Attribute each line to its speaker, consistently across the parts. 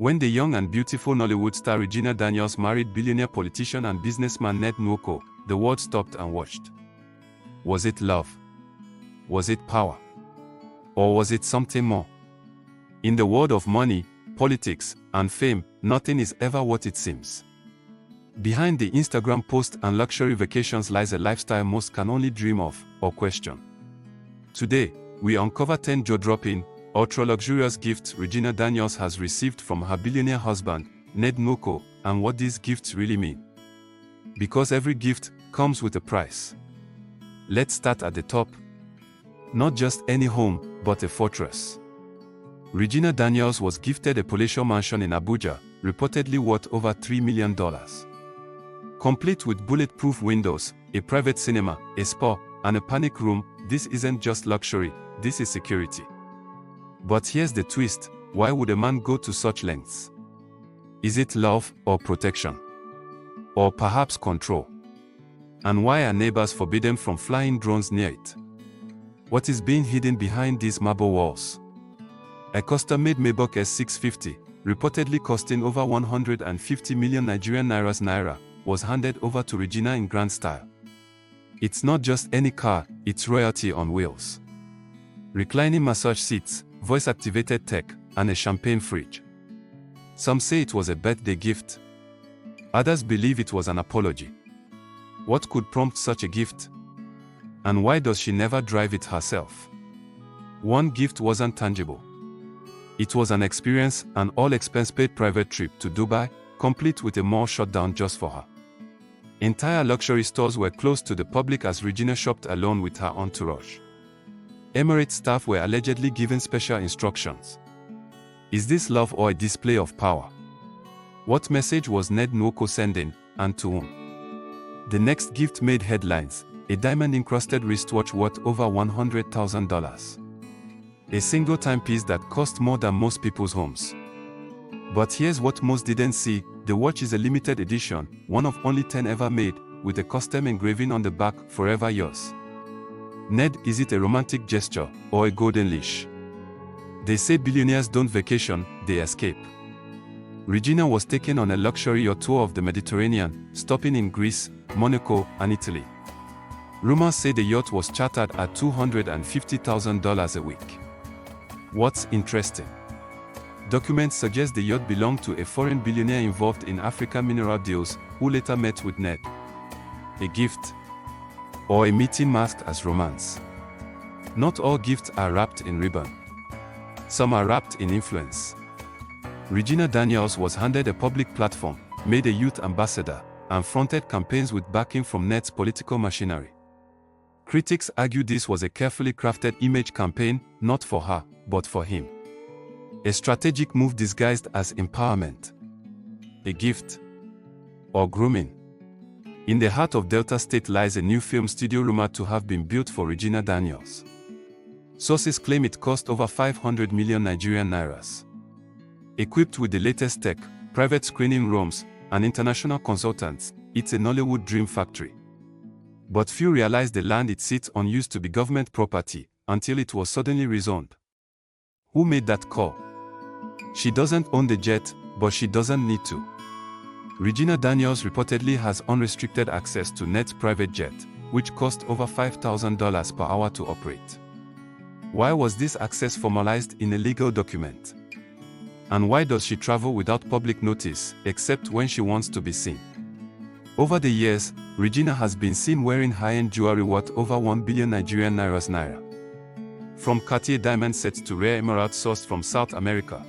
Speaker 1: When the young and beautiful Nollywood star Regina Daniels married billionaire politician and businessman Ned Nwoko, the world stopped and watched. Was it love? Was it power? Or was it something more? In the world of money, politics, and fame, nothing is ever what it seems. Behind the Instagram posts and luxury vacations lies a lifestyle most can only dream of or question. Today, we uncover 10 jaw-dropping, ultra-luxurious gifts Regina Daniels has received from her billionaire husband, Ned Nwoko, and what these gifts really mean. Because every gift comes with a price. Let's start at the top. Not just any home, but a fortress. Regina Daniels was gifted a palatial mansion in Abuja, reportedly worth over $3 million. Complete with bulletproof windows, a private cinema, a spa, and a panic room, this isn't just luxury, this is security. But here's the twist, why would a man go to such lengths? Is it love or protection? Or perhaps control? And why are neighbors forbidden from flying drones near it? What is being hidden behind these marble walls? A custom-made Maybach S650, reportedly costing over 150 million Nigerian naira, was handed over to Regina in grand style. It's not just any car, it's royalty on wheels. Reclining massage seats, voice-activated tech, and a champagne fridge. Some say it was a birthday gift. Others believe it was an apology. What could prompt such a gift? And why does she never drive it herself? One gift wasn't tangible. It was an experience, an all-expense-paid private trip to Dubai, complete with a mall shut down just for her. Entire luxury stores were closed to the public as Regina shopped alone with her entourage. Emirates staff were allegedly given special instructions. Is this love or a display of power? What message was Ned Nwoko sending, and to whom? The next gift made headlines, a diamond-encrusted wristwatch worth over $100,000. A single timepiece that cost more than most people's homes. But here's what most didn't see, the watch is a limited edition, one of only 10 ever made, with a custom engraving on the back, "Forever Yours." Ned, is it a romantic gesture, or a golden leash? They say billionaires don't vacation, they escape. Regina was taken on a luxury yacht tour of the Mediterranean, stopping in Greece, Monaco, and Italy. Rumors say the yacht was chartered at $250,000 a week. What's interesting? Documents suggest the yacht belonged to a foreign billionaire involved in African mineral deals, who later met with Ned. A gift? Or a meeting masked as romance? Not all gifts are wrapped in ribbon. Some are wrapped in influence. Regina Daniels was handed a public platform, made a youth ambassador, and fronted campaigns with backing from Ned's political machinery. Critics argue this was a carefully crafted image campaign, not for her, but for him. A strategic move disguised as empowerment. A gift? Or grooming? In the heart of Delta State lies a new film studio rumored to have been built for Regina Daniels. Sources claim it cost over 500 million Nigerian nairas. Equipped with the latest tech, private screening rooms, and international consultants, it's a Nollywood dream factory. But few realize the land it sits on used to be government property, until it was suddenly rezoned. Who made that call? She doesn't own the jet, but she doesn't need to. Regina Daniels reportedly has unrestricted access to Ned's private jet, which cost over $5,000 per hour to operate. Why was this access formalized in a legal document? And why does she travel without public notice, except when she wants to be seen? Over the years, Regina has been seen wearing high-end jewelry worth over 1 billion Nigerian naira. From Cartier diamond sets to rare emeralds sourced from South America.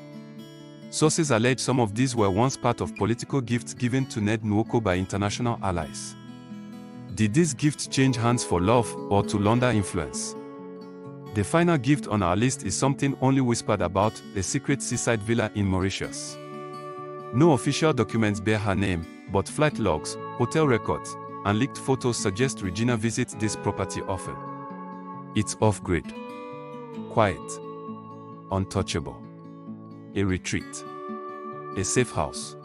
Speaker 1: Sources allege some of these were once part of political gifts given to Ned Nwoko by international allies. Did these gifts change hands for love or to launder influence? The final gift on our list is something only whispered about, a secret seaside villa in Mauritius. No official documents bear her name, but flight logs, hotel records, and leaked photos suggest Regina visits this property often. It's off-grid. Quiet. Untouchable. A retreat. A safe house.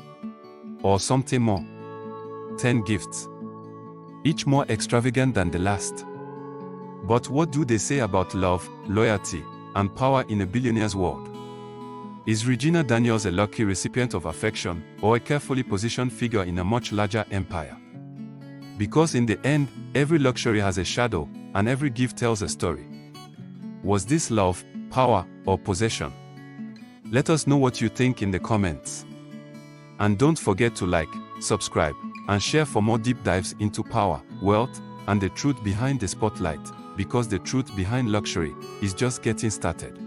Speaker 1: Or something more. 10 gifts. Each more extravagant than the last. But what do they say about love, loyalty, and power in a billionaire's world? Is Regina Daniels a lucky recipient of affection, or a carefully positioned figure in a much larger empire? Because in the end, every luxury has a shadow, and every gift tells a story. Was this love, power, or possession? Let us know what you think in the comments. And don't forget to like, subscribe, and share for more deep dives into power, wealth, and the truth behind the spotlight, because the truth behind luxury is just getting started.